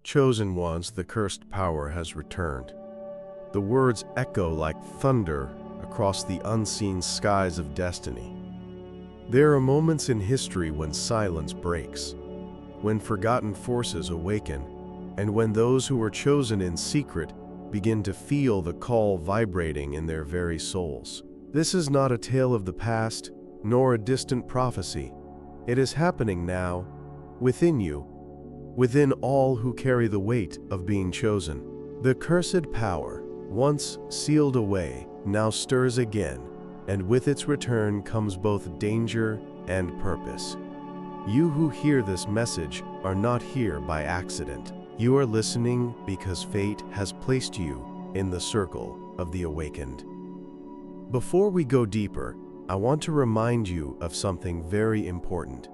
Chosen ones, the cursed power has returned. The words echo like thunder across the unseen skies of destiny. There are moments in history when silence breaks, when forgotten forces awaken, and when those who were chosen in secret begin to feel the call vibrating in their very souls. This is not a tale of the past, nor a distant prophecy. It is happening now, within you, within all who carry the weight of being chosen. The cursed power, once sealed away, now stirs again, and with its return comes both danger and purpose. You who hear this message are not here by accident. You are listening because fate has placed you in the circle of the awakened. Before we go deeper, I want to remind you of something very important.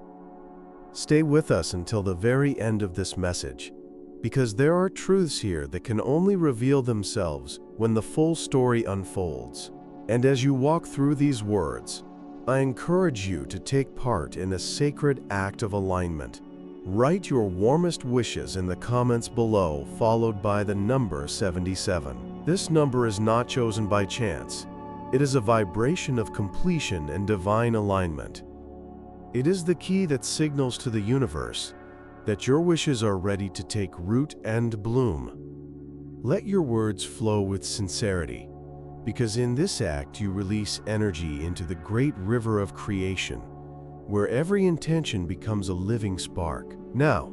Stay with us until the very end of this message, because there are truths here that can only reveal themselves when the full story unfolds. And as you walk through these words, I encourage you to take part in a sacred act of alignment. Write your warmest wishes in the comments below, followed by the number 77. This number is not chosen by chance. It is a vibration of completion and divine alignment. It is the key that signals to the universe that your wishes are ready to take root and bloom. Let your words flow with sincerity, because in this act you release energy into the great river of creation, where every intention becomes a living spark. Now,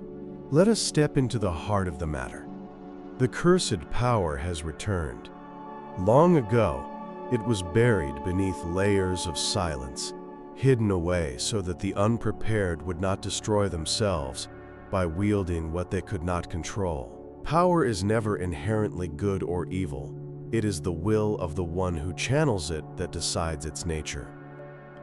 let us step into the heart of the matter. The cursed power has returned. Long ago, it was buried beneath layers of silence, hidden away so that the unprepared would not destroy themselves by wielding what they could not control. Power is never inherently good or evil. It is the will of the one who channels it that decides its nature.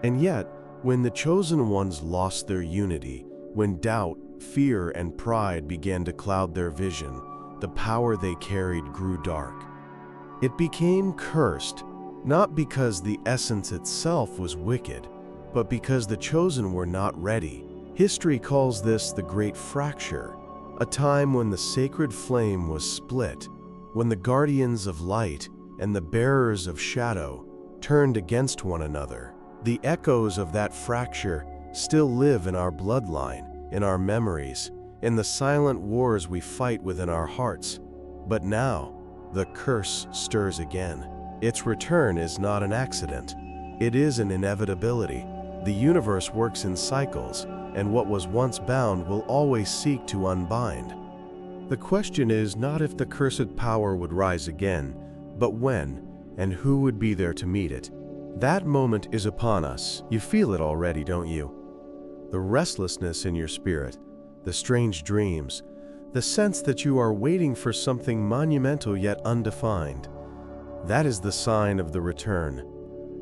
And yet, when the chosen ones lost their unity, when doubt, fear, and pride began to cloud their vision, the power they carried grew dark. It became cursed, not because the essence itself was wicked, but because the chosen were not ready. History calls this the Great Fracture, a time when the sacred flame was split, when the guardians of light and the bearers of shadow turned against one another. The echoes of that fracture still live in our bloodline, in our memories, in the silent wars we fight within our hearts. But now, the curse stirs again. Its return is not an accident. It is an inevitability. The universe works in cycles, and what was once bound will always seek to unbind. The question is not if the cursed power would rise again, but when, and who would be there to meet it. That moment is upon us. You feel it already, don't you? The restlessness in your spirit, the strange dreams, the sense that you are waiting for something monumental yet undefined. That is the sign of the return.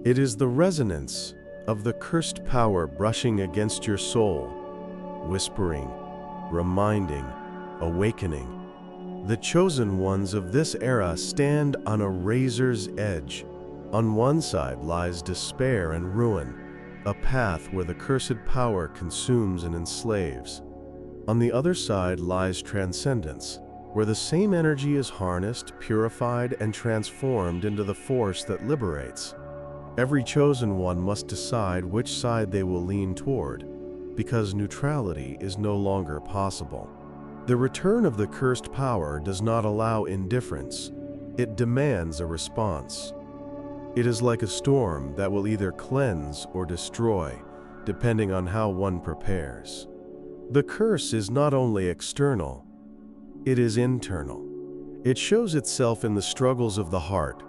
It is the resonance of the cursed power brushing against your soul, whispering, reminding, awakening. The chosen ones of this era stand on a razor's edge. On one side lies despair and ruin, a path where the cursed power consumes and enslaves. On the other side lies transcendence, where the same energy is harnessed, purified, and transformed into the force that liberates. Every chosen one must decide which side they will lean toward, because neutrality is no longer possible. The return of the cursed power does not allow indifference. It demands a response. It is like a storm that will either cleanse or destroy, depending on how one prepares. The curse is not only external, it is internal. It shows itself in the struggles of the heart,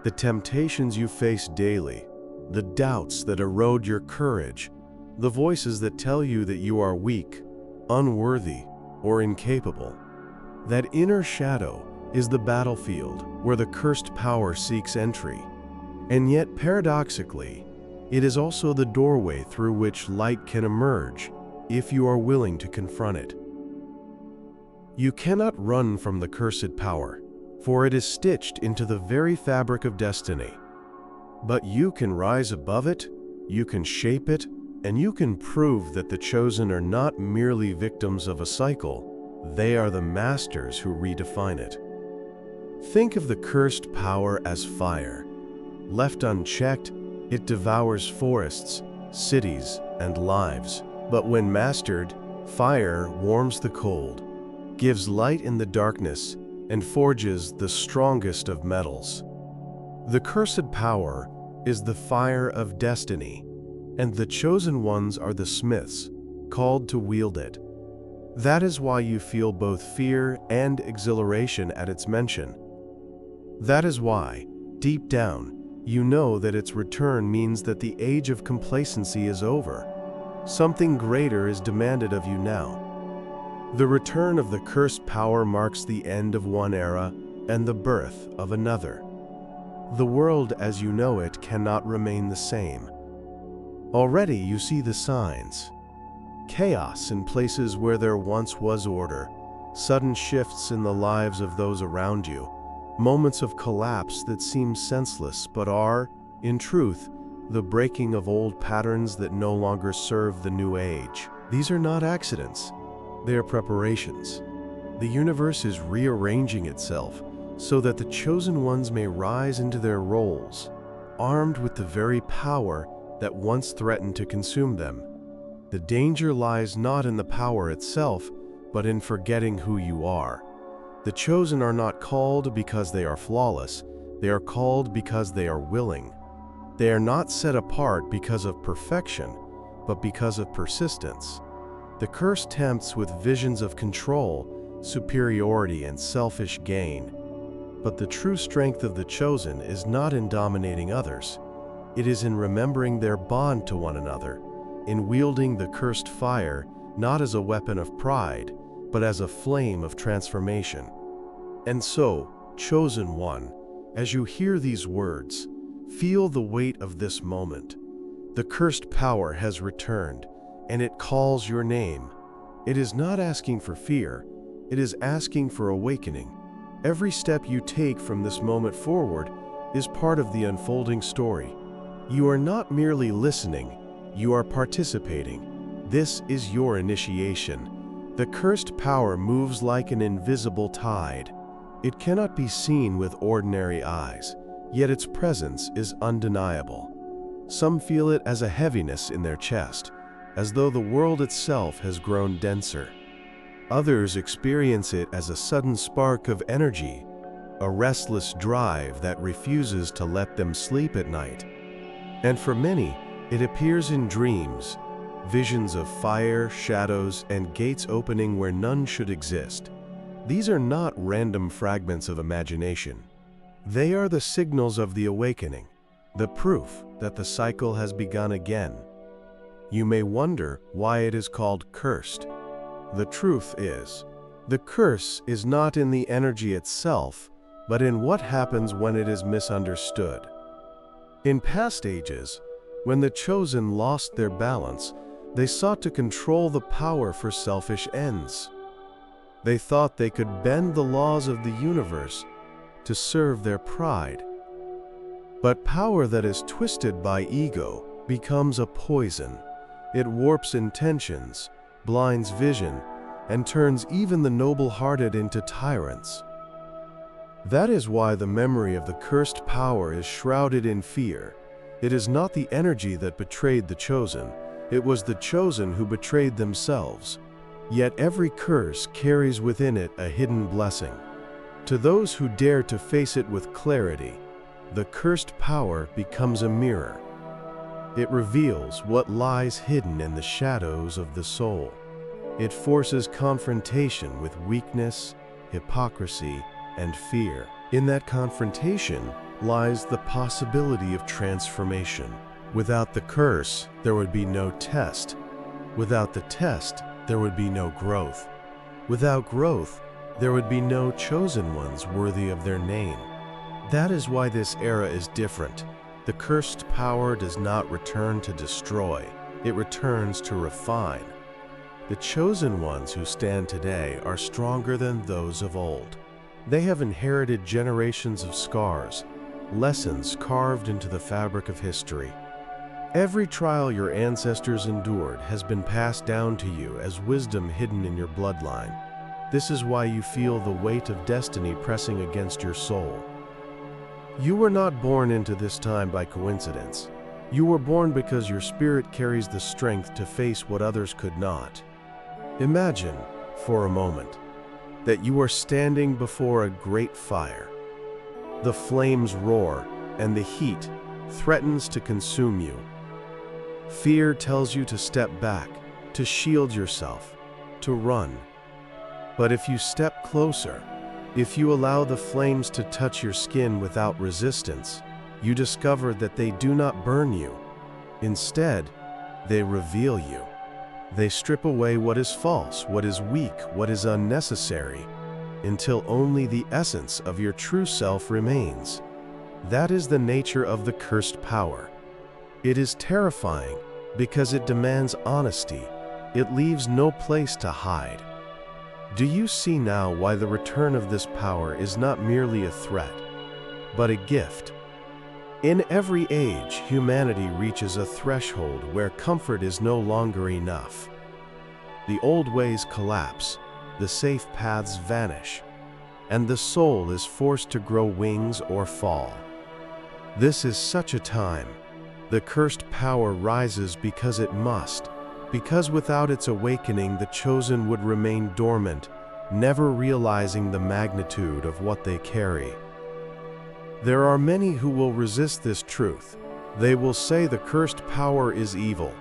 the temptations you face daily, the doubts that erode your courage, the voices that tell you that you are weak, unworthy, or incapable. That inner shadow is the battlefield where the cursed power seeks entry. And yet, paradoxically, it is also the doorway through which light can emerge if you are willing to confront it. You cannot run from the cursed power, for it is stitched into the very fabric of destiny. But you can rise above it, you can shape it, and you can prove that the chosen are not merely victims of a cycle, They are the masters who redefine it. Think of the cursed power as fire. Left unchecked, it devours forests, cities, and lives. But when mastered, fire warms the cold, gives light in the darkness, and forges the strongest of metals. The cursed power is the fire of destiny, and the chosen ones are the smiths, called to wield it. That is why you feel both fear and exhilaration at its mention. That is why, deep down, you know that its return means that the age of complacency is over. Something greater is demanded of you now. The return of the cursed power marks the end of one era and the birth of another. The world as you know it cannot remain the same. Already you see the signs. Chaos in places where there once was order, sudden shifts in the lives of those around you, moments of collapse that seem senseless but are, in truth, the breaking of old patterns that no longer serve the new age. These are not accidents. They are preparations. The universe is rearranging itself so that the chosen ones may rise into their roles, armed with the very power that once threatened to consume them. The danger lies not in the power itself, but in forgetting who you are. The chosen are not called because they are flawless. They are called because they are willing. They are not set apart because of perfection, but because of persistence. The curse tempts with visions of control, superiority, and selfish gain. But the true strength of the chosen is not in dominating others. It is in remembering their bond to one another, in wielding the cursed fire not as a weapon of pride, but as a flame of transformation. And so, chosen one, as you hear these words, feel the weight of this moment. The cursed power has returned, and it calls your name. It is not asking for fear, it is asking for awakening. Every step you take from this moment forward is part of the unfolding story. You are not merely listening, you are participating. This is your initiation. The cursed power moves like an invisible tide. It cannot be seen with ordinary eyes, yet its presence is undeniable. Some feel it as a heaviness in their chest, as though the world itself has grown denser. Others experience it as a sudden spark of energy, a restless drive that refuses to let them sleep at night. And for many, it appears in dreams, visions of fire, shadows, and gates opening where none should exist. These are not random fragments of imagination. They are the signals of the awakening, the proof that the cycle has begun again. You may wonder why it is called cursed. The truth is, the curse is not in the energy itself, but in what happens when it is misunderstood. In past ages, when the chosen lost their balance, they sought to control the power for selfish ends. They thought they could bend the laws of the universe to serve their pride. But power that is twisted by ego becomes a poison. It warps intentions, blinds vision, and turns even the noble-hearted into tyrants. That is why the memory of the cursed power is shrouded in fear. It is not the energy that betrayed the chosen, it was the chosen who betrayed themselves. Yet every curse carries within it a hidden blessing. To those who dare to face it with clarity, the cursed power becomes a mirror. It reveals what lies hidden in the shadows of the soul. It forces confrontation with weakness, hypocrisy, and fear. In that confrontation lies the possibility of transformation. Without the curse, there would be no test. Without the test, there would be no growth. Without growth, there would be no chosen ones worthy of their name. That is why this era is different. The cursed power does not return to destroy, it returns to refine. The chosen ones who stand today are stronger than those of old. They have inherited generations of scars, lessons carved into the fabric of history. Every trial your ancestors endured has been passed down to you as wisdom hidden in your bloodline. This is why you feel the weight of destiny pressing against your soul. You were not born into this time by coincidence. You were born because your spirit carries the strength to face what others could not. Imagine, for a moment, that you are standing before a great fire. The flames roar, and the heat threatens to consume you. Fear tells you to step back, to shield yourself, to run. But if you step closer, if you allow the flames to touch your skin without resistance, you discover that they do not burn you. Instead, they reveal you. They strip away what is false, what is weak, what is unnecessary, until only the essence of your true self remains. That is the nature of the cursed power. It is terrifying because it demands honesty. It leaves no place to hide. Do you see now why the return of this power is not merely a threat, but a gift? In every age, humanity reaches a threshold where comfort is no longer enough. The old ways collapse, the safe paths vanish, and the soul is forced to grow wings or fall. This is such a time. The cursed power rises because it must, because without its awakening the chosen would remain dormant, never realizing the magnitude of what they carry. There are many who will resist this truth. They will say the cursed power is evil,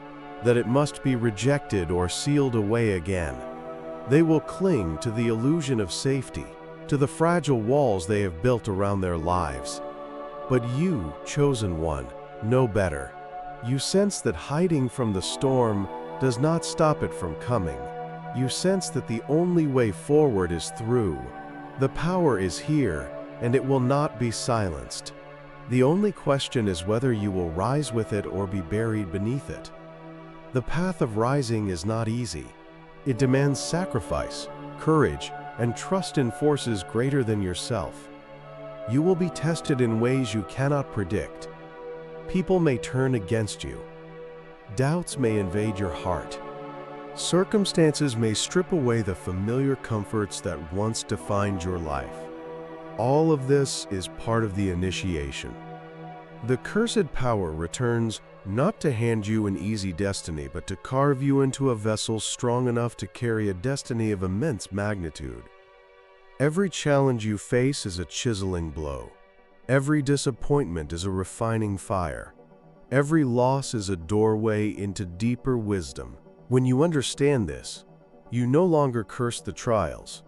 that it must be rejected or sealed away again. They will cling to the illusion of safety, to the fragile walls they have built around their lives. But you, chosen one, know better. You sense that hiding from the storm does not stop it from coming. You sense that the only way forward is through. The power is here, and it will not be silenced. The only question is whether you will rise with it or be buried beneath it. The path of rising is not easy. It demands sacrifice, courage, and trust in forces greater than yourself. You will be tested in ways you cannot predict. People may turn against you. Doubts may invade your heart. Circumstances may strip away the familiar comforts that once defined your life. All of this is part of the initiation. The cursed power returns not to hand you an easy destiny, but to carve you into a vessel strong enough to carry a destiny of immense magnitude. Every challenge you face is a chiseling blow. Every disappointment is a refining fire. Every loss is a doorway into deeper wisdom. When you understand this, you no longer curse the trials.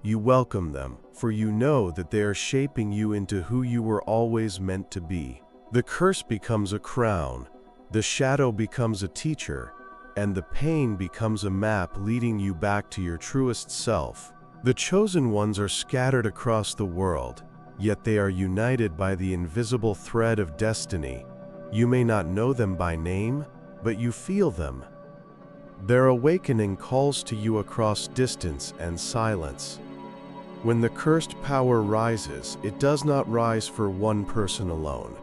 You welcome them, for you know that they are shaping you into who you were always meant to be. The curse becomes a crown, the shadow becomes a teacher, and the pain becomes a map leading you back to your truest self. The chosen ones are scattered across the world, yet they are united by the invisible thread of destiny. You may not know them by name, but you feel them. Their awakening calls to you across distance and silence. When the cursed power rises, it does not rise for one person alone.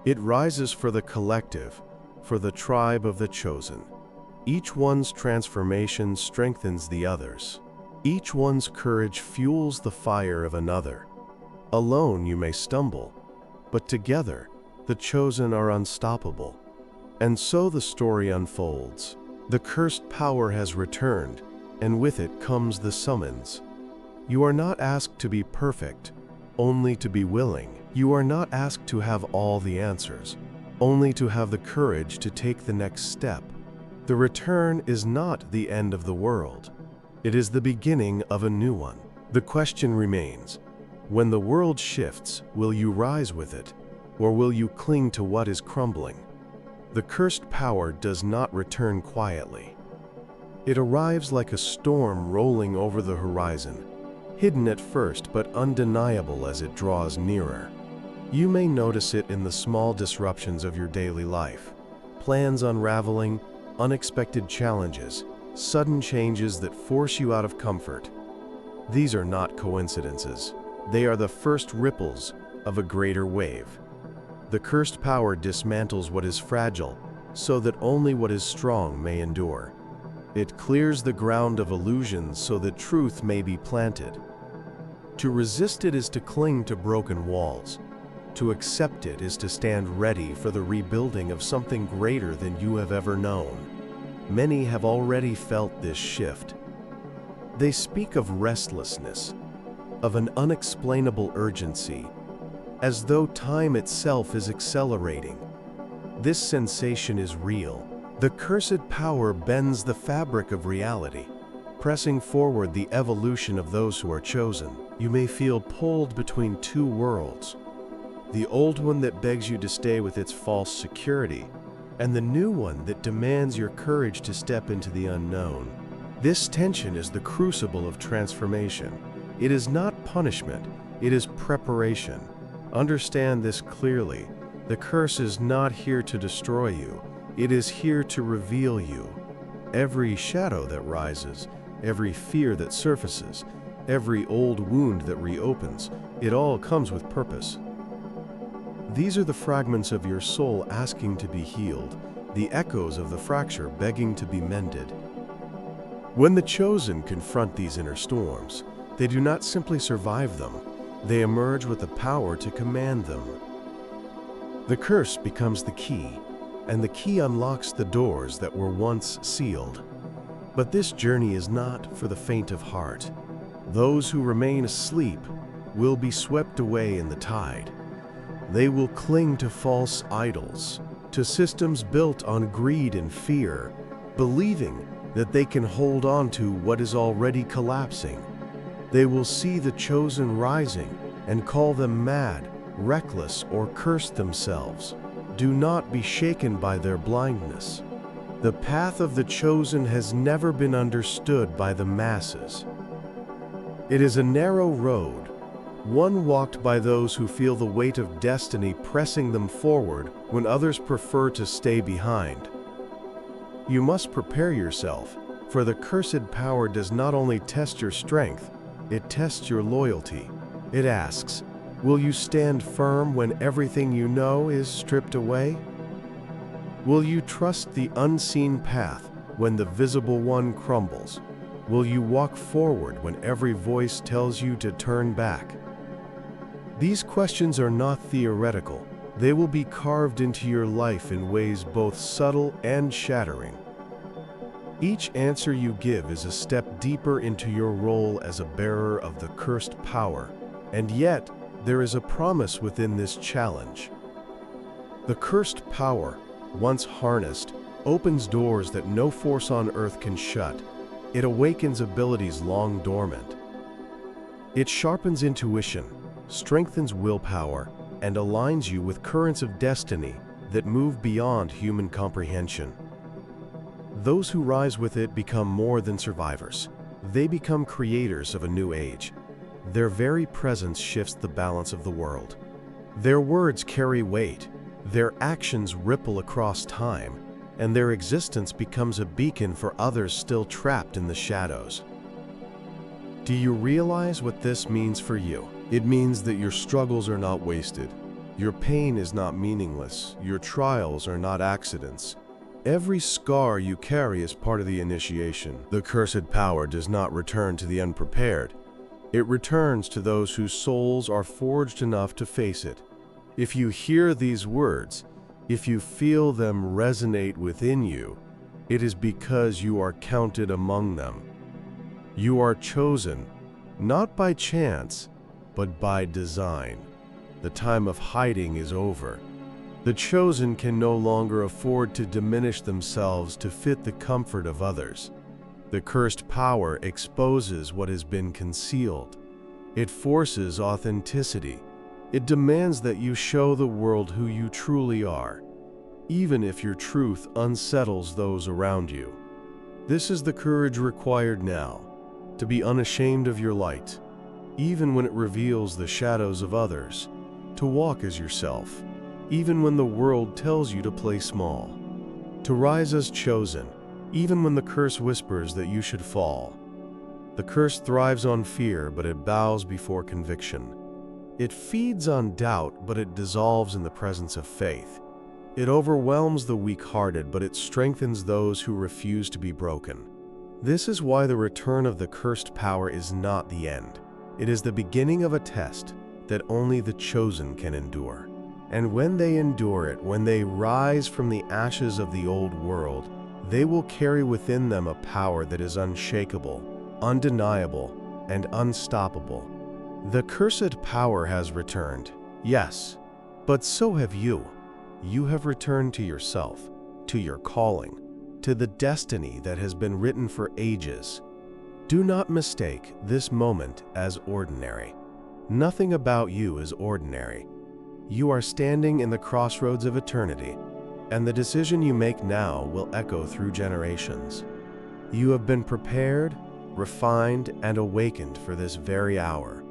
It rises for the collective, for the tribe of the chosen. Each one's transformation strengthens the others. Each one's courage fuels the fire of another. Alone you may stumble, but together the chosen are unstoppable. And so the story unfolds. The cursed power has returned, and with it comes the summons. You are not asked to be perfect, only to be willing. You are not asked to have all the answers, only to have the courage to take the next step. The return is not the end of the world. It is the beginning of a new one. The question remains, when the world shifts, will you rise with it, or will you cling to what is crumbling? The cursed power does not return quietly. It arrives like a storm rolling over the horizon, hidden at first but undeniable as it draws nearer. You may notice it in the small disruptions of your daily life. Plans unraveling, unexpected challenges, sudden changes that force you out of comfort. These are not coincidences. They are the first ripples of a greater wave. The cursed power dismantles what is fragile so that only what is strong may endure. It clears the ground of illusions so that truth may be planted. To resist it is to cling to broken walls. To accept it is to stand ready for the rebuilding of something greater than you have ever known. Many have already felt this shift. They speak of restlessness, of an unexplainable urgency, as though time itself is accelerating. This sensation is real. The cursed power bends the fabric of reality, pressing forward the evolution of those who are chosen. You may feel pulled between two worlds, the old one that begs you to stay with its false security, and the new one that demands your courage to step into the unknown. This tension is the crucible of transformation. It is not punishment, it is preparation. Understand this clearly. The curse is not here to destroy you, it is here to reveal you. Every shadow that rises, every fear that surfaces, every old wound that reopens, it all comes with purpose. These are the fragments of your soul asking to be healed, the echoes of the fracture begging to be mended. When the chosen confront these inner storms, they do not simply survive them, they emerge with the power to command them. The curse becomes the key, and the key unlocks the doors that were once sealed. But this journey is not for the faint of heart. Those who remain asleep will be swept away in the tide. They will cling to false idols, to systems built on greed and fear, believing that they can hold on to what is already collapsing. They will see the chosen rising and call them mad, reckless, or curse themselves. Do not be shaken by their blindness. The path of the chosen has never been understood by the masses. It is a narrow road, one walked by those who feel the weight of destiny pressing them forward when others prefer to stay behind. You must prepare yourself, for the cursed power does not only test your strength, it tests your loyalty. It asks, will you stand firm when everything you know is stripped away? Will you trust the unseen path when the visible one crumbles? Will you walk forward when every voice tells you to turn back? These questions are not theoretical. They will be carved into your life in ways both subtle and shattering. Each answer you give is a step deeper into your role as a bearer of the cursed power, and yet there is a promise within this challenge. The cursed power, once harnessed, opens doors that no force on earth can shut. It awakens abilities long dormant. It sharpens intuition, strengthens willpower, and aligns you with currents of destiny that move beyond human comprehension. Those who rise with it become more than survivors. They become creators of a new age. Their very presence shifts the balance of the world. Their words carry weight, their actions ripple across time, and their existence becomes a beacon for others still trapped in the shadows. Do you realize what this means for you? It means that your struggles are not wasted. Your pain is not meaningless. Your trials are not accidents. Every scar you carry is part of the initiation. The cursed power does not return to the unprepared. It returns to those whose souls are forged enough to face it. If you hear these words, if you feel them resonate within you, it is because you are counted among them. You are chosen, not by chance, but by design. The time of hiding is over. The chosen can no longer afford to diminish themselves to fit the comfort of others. The cursed power exposes what has been concealed. It forces authenticity. It demands that you show the world who you truly are, even if your truth unsettles those around you. This is the courage required now, to be unashamed of your light, even when it reveals the shadows of others, to walk as yourself, even when the world tells you to play small, to rise as chosen, even when the curse whispers that you should fall. The curse thrives on fear, but it bows before conviction. It feeds on doubt, but it dissolves in the presence of faith. It overwhelms the weak-hearted, but it strengthens those who refuse to be broken. This is why the return of the cursed power is not the end. It is the beginning of a test that only the chosen can endure. And when they endure it, when they rise from the ashes of the old world, they will carry within them a power that is unshakable, undeniable, and unstoppable. The cursed power has returned, yes, but so have you. You have returned to yourself, to your calling, to the destiny that has been written for ages. Do not mistake this moment as ordinary. Nothing about you is ordinary. You are standing in the crossroads of eternity, and the decision you make now will echo through generations. You have been prepared, refined, and awakened for this very hour.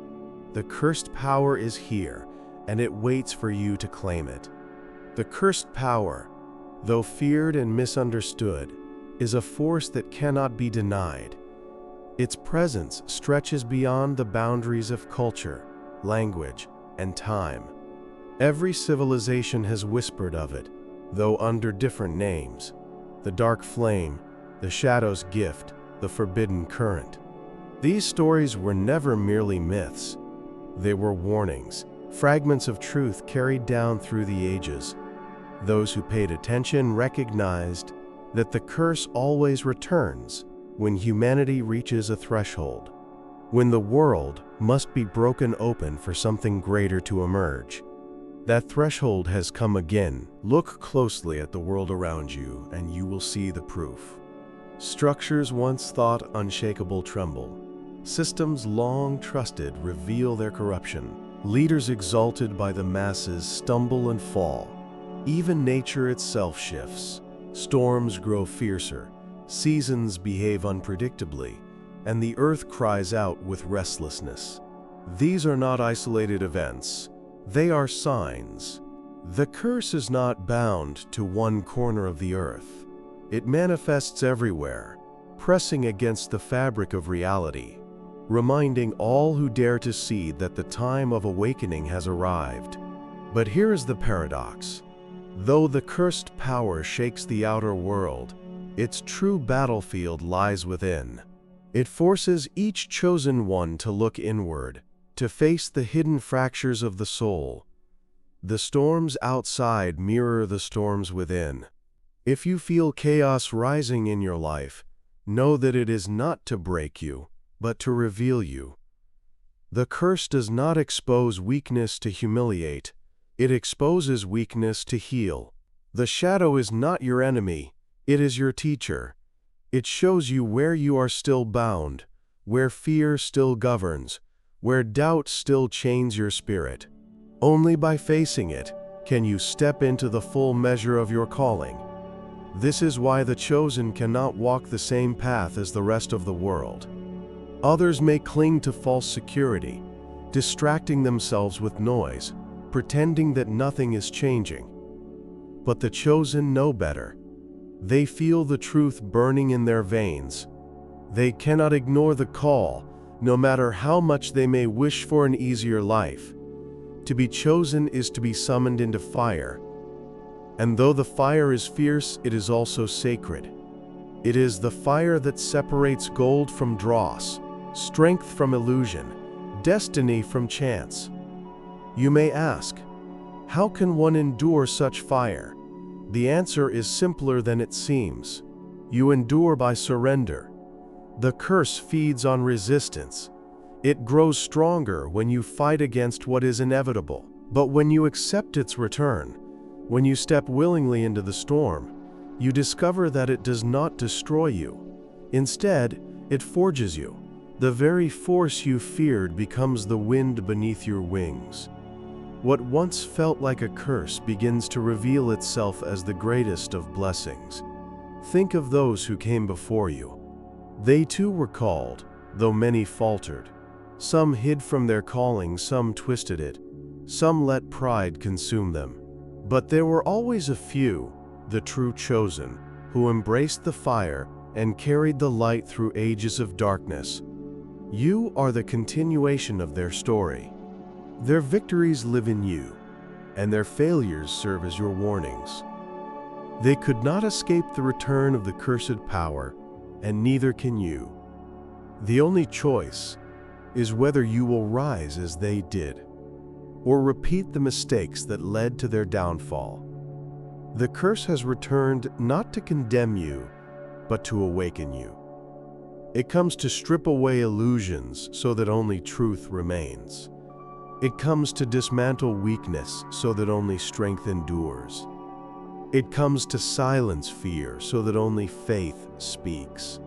The cursed power is here, and it waits for you to claim it. The cursed power, though feared and misunderstood, is a force that cannot be denied. Its presence stretches beyond the boundaries of culture, language, and time. Every civilization has whispered of it, though under different names: the dark flame, the shadow's gift, the forbidden current. These stories were never merely myths. They were warnings, fragments of truth carried down through the ages. Those who paid attention recognized that the curse always returns when humanity reaches a threshold, when the world must be broken open for something greater to emerge. That threshold has come again. Look closely at the world around you, and you will see the proof. Structures once thought unshakable tremble. Systems long trusted reveal their corruption. Leaders exalted by the masses stumble and fall. Even nature itself shifts. Storms grow fiercer, seasons behave unpredictably, and the earth cries out with restlessness. These are not isolated events. They are signs. The curse is not bound to one corner of the earth. It manifests everywhere, pressing against the fabric of reality, reminding all who dare to see that the time of awakening has arrived. But here is the paradox. Though the cursed power shakes the outer world, its true battlefield lies within. It forces each chosen one to look inward, to face the hidden fractures of the soul. The storms outside mirror the storms within. If you feel chaos rising in your life, know that it is not to break you, but to reveal you. The curse does not expose weakness to humiliate. It exposes weakness to heal. The shadow is not your enemy. It is your teacher. It shows you where you are still bound, where fear still governs, where doubt still chains your spirit. Only by facing it can you step into the full measure of your calling. This is why the chosen cannot walk the same path as the rest of the world. Others may cling to false security, distracting themselves with noise, pretending that nothing is changing. But the chosen know better. They feel the truth burning in their veins. They cannot ignore the call, no matter how much they may wish for an easier life. To be chosen is to be summoned into fire. And though the fire is fierce, it is also sacred. It is the fire that separates gold from dross, strength from illusion, destiny from chance. You may ask, how can one endure such fire? The answer is simpler than it seems. You endure by surrender. The curse feeds on resistance. It grows stronger when you fight against what is inevitable. But when you accept its return, when you step willingly into the storm, you discover that it does not destroy you. Instead, it forges you. The very force you feared becomes the wind beneath your wings. What once felt like a curse begins to reveal itself as the greatest of blessings. Think of those who came before you. They too were called, though many faltered. Some hid from their calling, some twisted it, some let pride consume them. But there were always a few, the true chosen, who embraced the fire and carried the light through ages of darkness. You are the continuation of their story. Their victories live in you, and their failures serve as your warnings. They could not escape the return of the cursed power, and neither can you. The only choice is whether you will rise as they did, or repeat the mistakes that led to their downfall. The curse has returned not to condemn you, but to awaken you. It comes to strip away illusions so that only truth remains. It comes to dismantle weakness so that only strength endures. It comes to silence fear so that only faith speaks.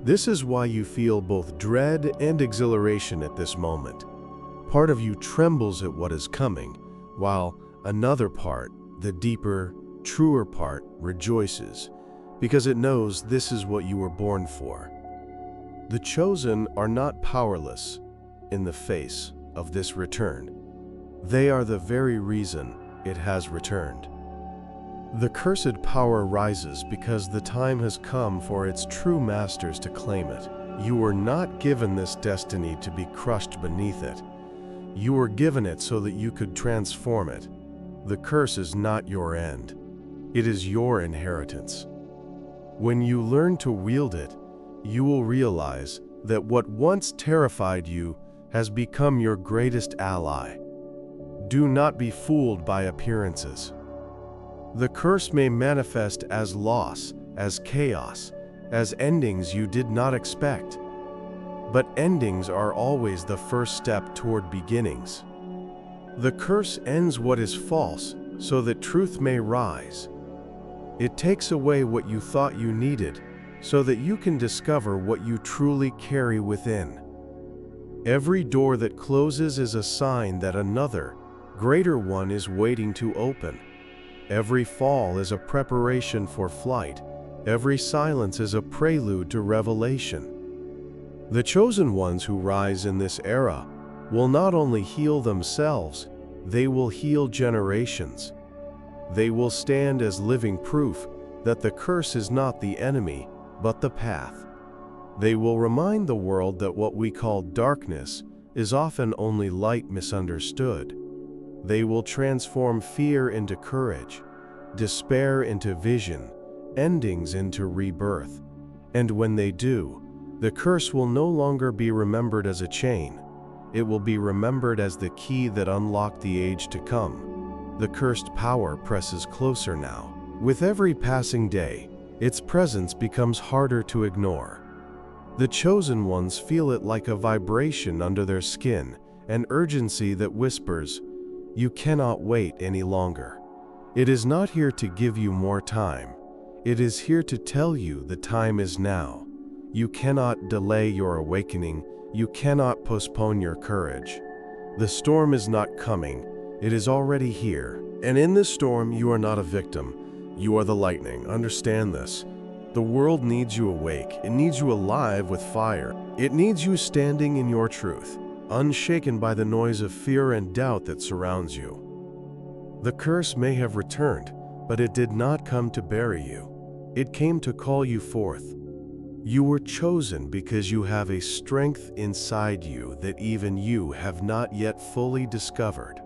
This is why you feel both dread and exhilaration at this moment. Part of you trembles at what is coming, while another part, the deeper, truer part, rejoices, because it knows this is what you were born for. The chosen are not powerless in the face of this return. They are the very reason it has returned. The cursed power rises because the time has come for its true masters to claim it. You were not given this destiny to be crushed beneath it. You were given it so that you could transform it. The curse is not your end. It is your inheritance. When you learn to wield it, you will realize that what once terrified you has become your greatest ally. Do not be fooled by appearances. The curse may manifest as loss, as chaos, as endings you did not expect. But endings are always the first step toward beginnings. The curse ends what is false so that truth may rise. It takes away what you thought you needed so that you can discover what you truly carry within. Every door that closes is a sign that another, greater one is waiting to open. Every fall is a preparation for flight. Every silence is a prelude to revelation. The chosen ones who rise in this era will not only heal themselves, they will heal generations. They will stand as living proof that the curse is not the enemy, but the path. They will remind the world that what we call darkness is often only light misunderstood. They will transform fear into courage, despair into vision, endings into rebirth. And when they do, the curse will no longer be remembered as a chain. It will be remembered as the key that unlocked the age to come. The cursed power presses closer now. With every passing day, its presence becomes harder to ignore. The chosen ones feel it like a vibration under their skin, an urgency that whispers, "You cannot wait any longer." It is not here to give you more time. It is here to tell you the time is now. You cannot delay your awakening. You cannot postpone your courage. The storm is not coming. It is already here. And in this storm, you are not a victim. You are the lightning. Understand this. The world needs you awake. It needs you alive with fire. It needs you standing in your truth, unshaken by the noise of fear and doubt that surrounds you. The curse may have returned, but it did not come to bury you. It came to call you forth. You were chosen because you have a strength inside you that even you have not yet fully discovered.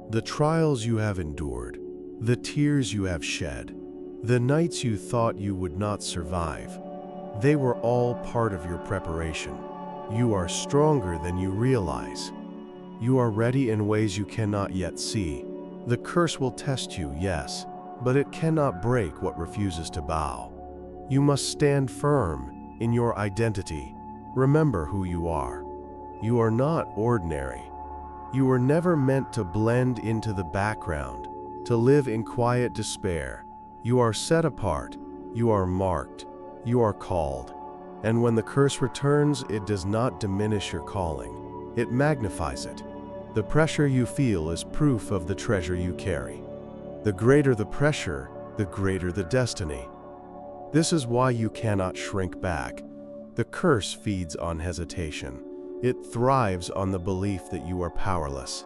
The trials you have endured, the tears you have shed, the nights you thought you would not survive, they were all part of your preparation. You are stronger than you realize. You are ready in ways you cannot yet see. The curse will test you, yes, but it cannot break what refuses to bow. You must stand firm in your identity. Remember who you are. You are not ordinary. You were never meant to blend into the background, to live in quiet despair. You are set apart. You are marked. You are called. And when the curse returns, it does not diminish your calling. It magnifies it. The pressure you feel is proof of the treasure you carry. The greater the pressure, the greater the destiny. This is why you cannot shrink back. The curse feeds on hesitation. It thrives on the belief that you are powerless.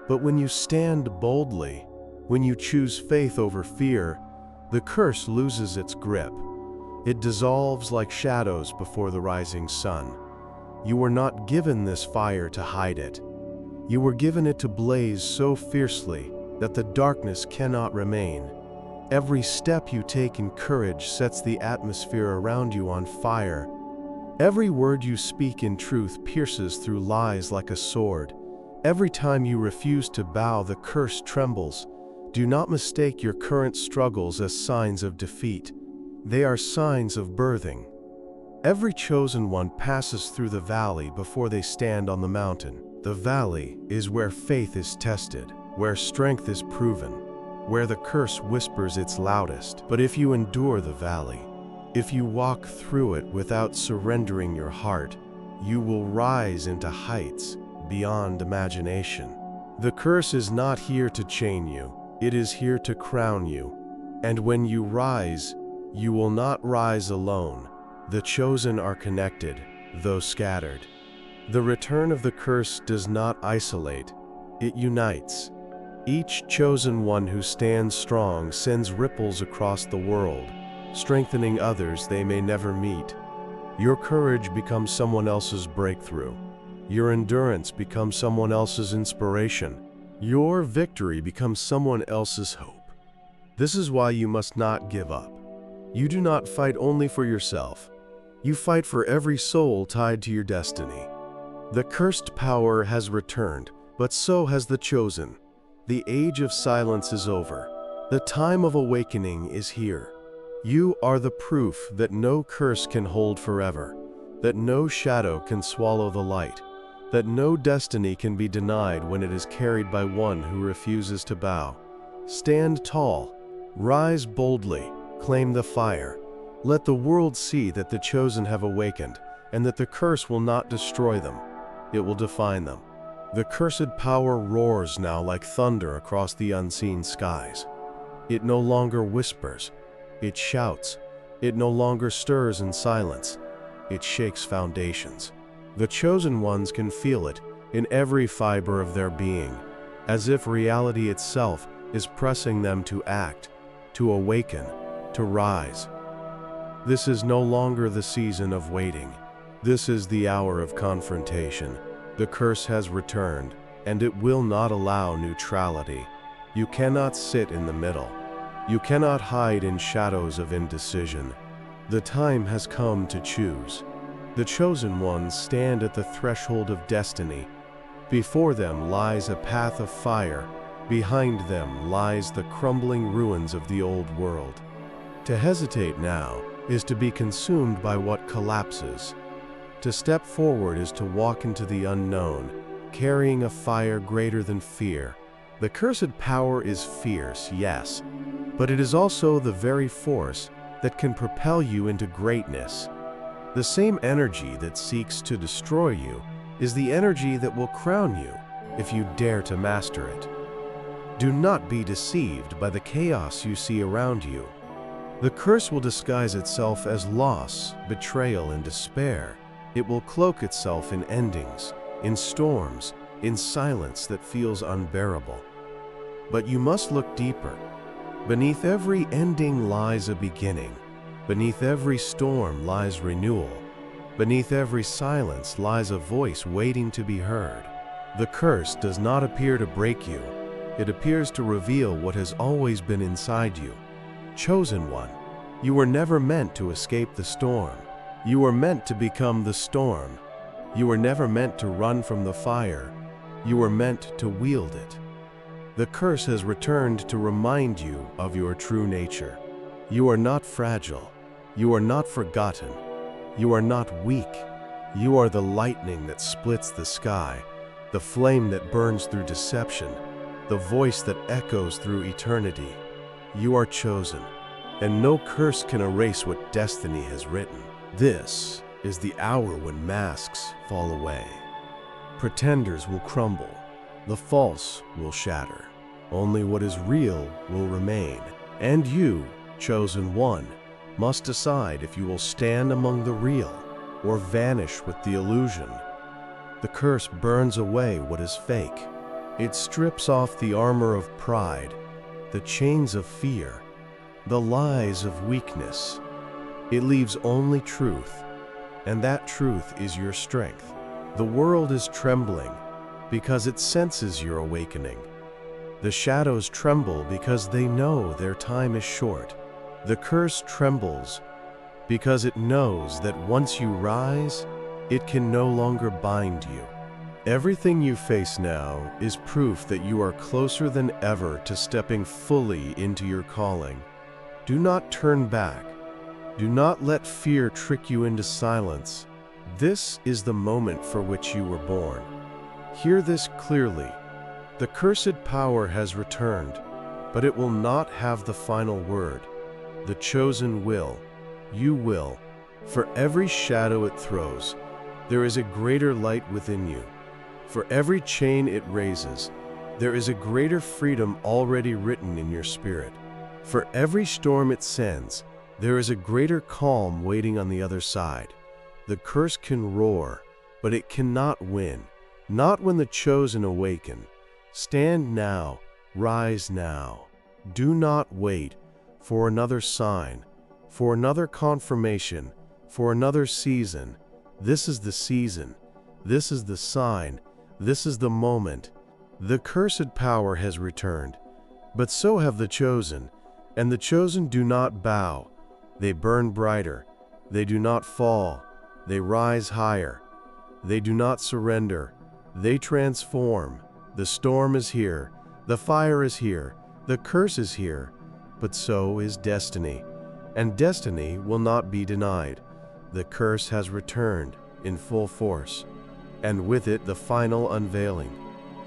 But when you stand boldly, when you choose faith over fear, the curse loses its grip. It dissolves like shadows before the rising sun. You were not given this fire to hide it. You were given it to blaze so fiercely that the darkness cannot remain. Every step you take in courage sets the atmosphere around you on fire. Every word you speak in truth pierces through lies like a sword. Every time you refuse to bow, the curse trembles. Do not mistake your current struggles as signs of defeat. They are signs of birthing. Every chosen one passes through the valley before they stand on the mountain. The valley is where faith is tested, where strength is proven, where the curse whispers its loudest. But if you endure the valley, if you walk through it without surrendering your heart, you will rise into heights beyond imagination. The curse is not here to chain you, it is here to crown you. And when you rise, you will not rise alone. The chosen are connected, though scattered. The return of the curse does not isolate, it unites. Each chosen one who stands strong sends ripples across the world, strengthening others they may never meet. Your courage becomes someone else's breakthrough. Your endurance becomes someone else's inspiration. Your victory becomes someone else's hope. This is why you must not give up. You do not fight only for yourself. You fight for every soul tied to your destiny. The cursed power has returned, but so has the chosen. The age of silence is over. The time of awakening is here. You are the proof that no curse can hold forever, that no shadow can swallow the light, that no destiny can be denied when it is carried by one who refuses to bow. Stand tall, rise boldly, claim the fire. Let the world see that the chosen have awakened, and that the curse will not destroy them. It will define them. The cursed power roars now like thunder across the unseen skies. It no longer whispers, it shouts. It no longer stirs in silence, it shakes foundations. The chosen ones can feel it in every fiber of their being, as if reality itself is pressing them to act, to awaken, to rise. This is no longer the season of waiting. This is the hour of confrontation. The curse has returned, and it will not allow neutrality. You cannot sit in the middle. You cannot hide in shadows of indecision. The time has come to choose. The chosen ones stand at the threshold of destiny. Before them lies a path of fire. Behind them lies the crumbling ruins of the old world. To hesitate now is to be consumed by what collapses. To step forward is to walk into the unknown, carrying a fire greater than fear. The cursed power is fierce, yes, but it is also the very force that can propel you into greatness. The same energy that seeks to destroy you is the energy that will crown you if you dare to master it. Do not be deceived by the chaos you see around you. The curse will disguise itself as loss, betrayal, and despair. It will cloak itself in endings, in storms, in silence that feels unbearable. But you must look deeper. Beneath every ending lies a beginning. Beneath every storm lies renewal. Beneath every silence lies a voice waiting to be heard. The curse does not appear to break you. It appears to reveal what has always been inside you. Chosen one, you were never meant to escape the storm. You were meant to become the storm. You were never meant to run from the fire. You were meant to wield it. The curse has returned to remind you of your true nature. You are not fragile. You are not forgotten. You are not weak. You are the lightning that splits the sky, the flame that burns through deception, the voice that echoes through eternity. You are chosen, and no curse can erase what destiny has written. This is the hour when masks fall away. Pretenders will crumble. The false will shatter. Only what is real will remain. And you, chosen one, must decide if you will stand among the real or vanish with the illusion. The curse burns away what is fake. It strips off the armor of pride, the chains of fear, the lies of weakness. It leaves only truth, and that truth is your strength. The world is trembling because it senses your awakening. The shadows tremble because they know their time is short. The curse trembles because it knows that once you rise, it can no longer bind you. Everything you face now is proof that you are closer than ever to stepping fully into your calling. Do not turn back. Do not let fear trick you into silence. This is the moment for which you were born. Hear this clearly. The cursed power has returned, but it will not have the final word. The chosen will. You will. For every shadow it throws, there is a greater light within you. For every chain it raises, there is a greater freedom already written in your spirit. For every storm it sends, there is a greater calm waiting on the other side. The curse can roar, but it cannot win. Not when the chosen awaken. Stand now, rise now. Do not wait for another sign, for another confirmation, for another season. This is the season. This is the sign. This is the moment. The cursed power has returned, but so have the chosen, and the chosen do not bow. They burn brighter. They do not fall. They rise higher. They do not surrender. They transform. The storm is here. The fire is here. The curse is here. But so is destiny. And destiny will not be denied. The curse has returned in full force, and with it the final unveiling.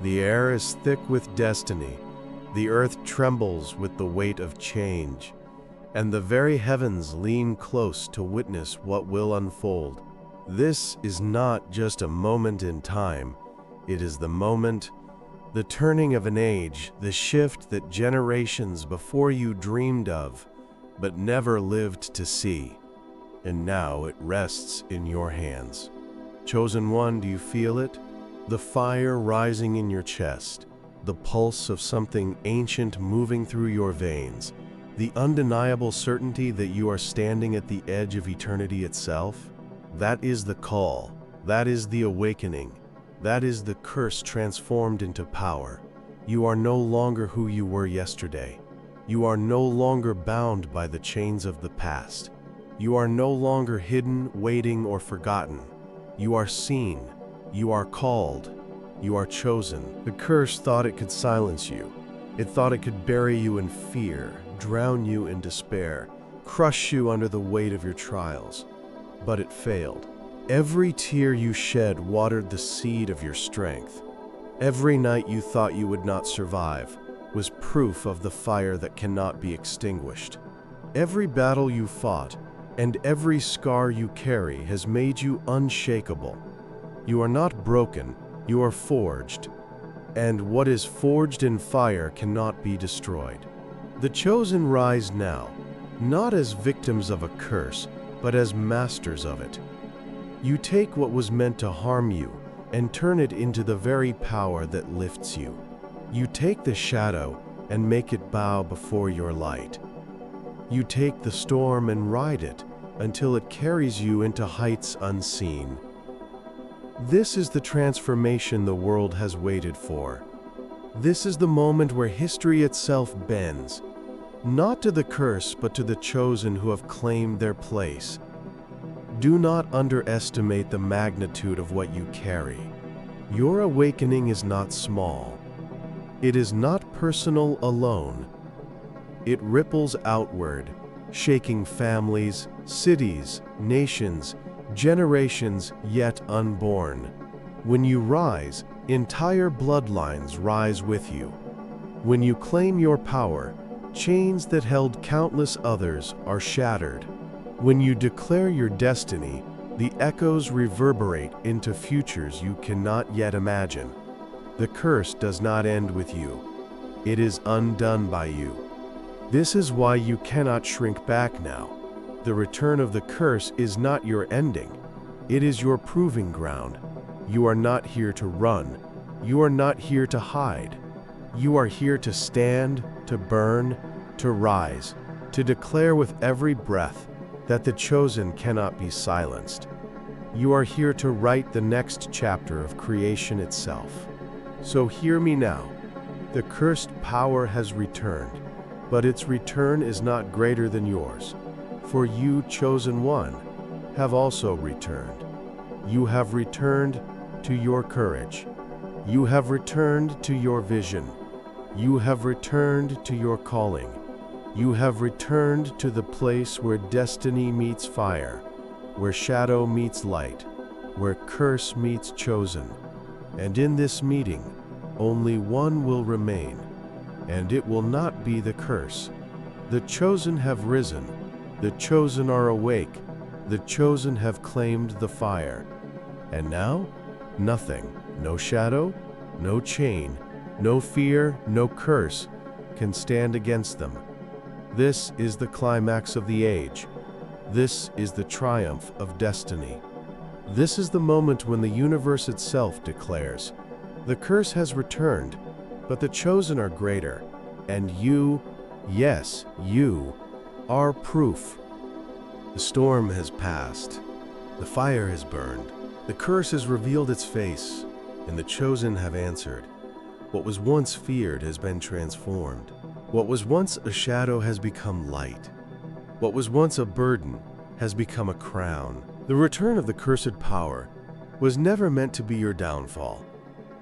The air is thick with destiny. The earth trembles with the weight of change, and the very heavens lean close to witness what will unfold. This is not just a moment in time. It is the moment, the turning of an age, the shift that generations before you dreamed of, but never lived to see. And now it rests in your hands. Chosen one, do you feel it? The fire rising in your chest, the pulse of something ancient moving through your veins, the undeniable certainty that you are standing at the edge of eternity itself? That is the call. That is the awakening. That is the curse transformed into power. You are no longer who you were yesterday. You are no longer bound by the chains of the past. You are no longer hidden, waiting, or forgotten. You are seen. You are called. You are chosen. The curse thought it could silence you. It thought it could bury you in fear, drown you in despair, crush you under the weight of your trials. But it failed. Every tear you shed watered the seed of your strength. Every night you thought you would not survive was proof of the fire that cannot be extinguished. Every battle you fought and every scar you carry has made you unshakable. You are not broken, you are forged, and what is forged in fire cannot be destroyed. The chosen rise now, not as victims of a curse, but as masters of it. You take what was meant to harm you and turn it into the very power that lifts you. You take the shadow and make it bow before your light. You take the storm and ride it until it carries you into heights unseen. This is the transformation the world has waited for. This is the moment where history itself bends, not to the curse, but to the chosen who have claimed their place. Do not underestimate the magnitude of what you carry. Your awakening is not small. It is not personal alone. It ripples outward, shaking families, cities, nations, generations yet unborn. When you rise, entire bloodlines rise with you. When you claim your power, chains that held countless others are shattered. When you declare your destiny, the echoes reverberate into futures you cannot yet imagine. The curse does not end with you. It is undone by you. This is why you cannot shrink back now. The return of the curse is not your ending. It is your proving ground. You are not here to run. You are not here to hide. You are here to stand, to burn, to rise, to declare with every breath that the chosen cannot be silenced. You are here to write the next chapter of creation itself. So hear me now. The cursed power has returned, but its return is not greater than yours. For you, chosen one, have also returned. You have returned to your courage. You have returned to your vision. You have returned to your calling. You have returned to the place where destiny meets fire, where shadow meets light, where curse meets chosen. And in this meeting, only one will remain, and it will not be the curse. The chosen have risen. The chosen are awake. The chosen have claimed the fire. And now, nothing, no shadow, no chain, no fear, no curse can stand against them. This is the climax of the age. This is the triumph of destiny. This is the moment when the universe itself declares, the curse has returned, but the chosen are greater, and you, yes, you, are proof. The storm has passed. The fire has burned. The curse has revealed its face, and the chosen have answered. What was once feared has been transformed. What was once a shadow has become light. What was once a burden has become a crown. The return of the cursed power was never meant to be your downfall.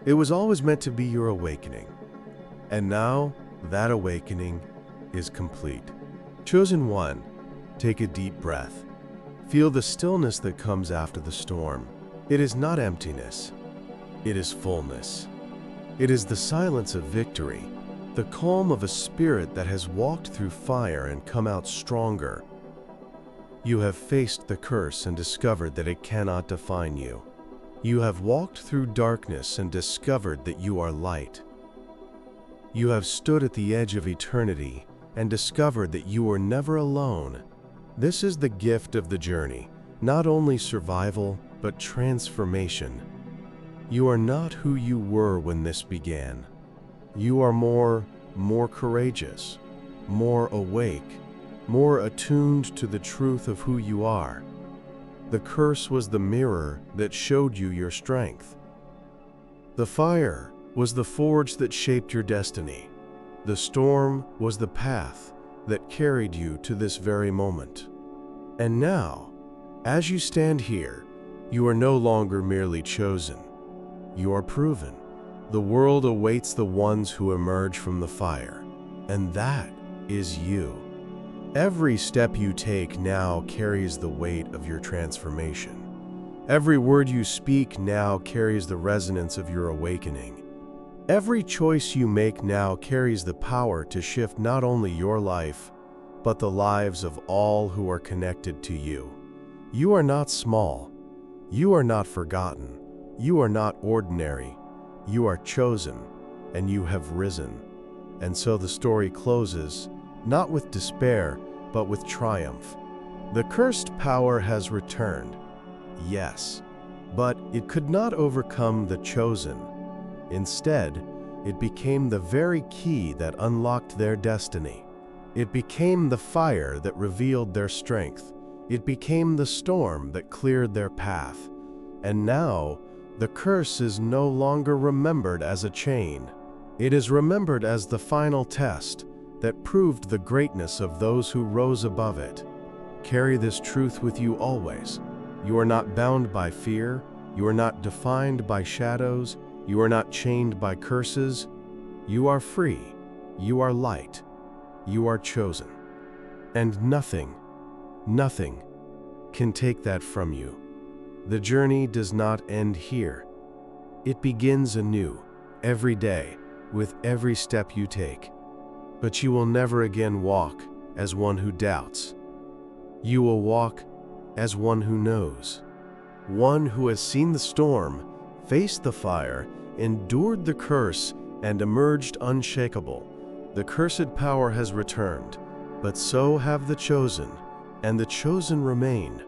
It was always meant to be your awakening. And now, that awakening is complete. Chosen one, take a deep breath. Feel the stillness that comes after the storm. It is not emptiness. It is fullness. It is the silence of victory, the calm of a spirit that has walked through fire and come out stronger. You have faced the curse and discovered that it cannot define you. You have walked through darkness and discovered that you are light. You have stood at the edge of eternity and discovered that you are never alone. This is the gift of the journey, not only survival, but transformation. You are not who you were when this began. You are more courageous, more awake, more attuned to the truth of who you are. The curse was the mirror that showed you your strength. The fire was the forge that shaped your destiny. The storm was the path that carried you to this very moment. And now, as you stand here, you are no longer merely chosen. You are proven. The world awaits the ones who emerge from the fire, and that is you. Every step you take now carries the weight of your transformation. Every word you speak now carries the resonance of your awakening. Every choice you make now carries the power to shift not only your life, but the lives of all who are connected to you. You are not small. You are not forgotten. You are not ordinary. You are chosen, and you have risen. And so the story closes, not with despair, but with triumph. The cursed power has returned, yes, but it could not overcome the chosen. Instead, it became the very key that unlocked their destiny. It became the fire that revealed their strength. It became the storm that cleared their path. And now, the curse is no longer remembered as a chain. It is remembered as the final test that proved the greatness of those who rose above it. Carry this truth with you always. You are not bound by fear. You are not defined by shadows. You are not chained by curses. You are free. You are light. You are chosen. And nothing can take that from you. The journey does not end here. It begins anew, every day, with every step you take. But you will never again walk as one who doubts. You will walk as one who knows. One who has seen the storm, faced the fire, endured the curse, and emerged unshakable. The cursed power has returned, but so have the chosen, and the chosen remain.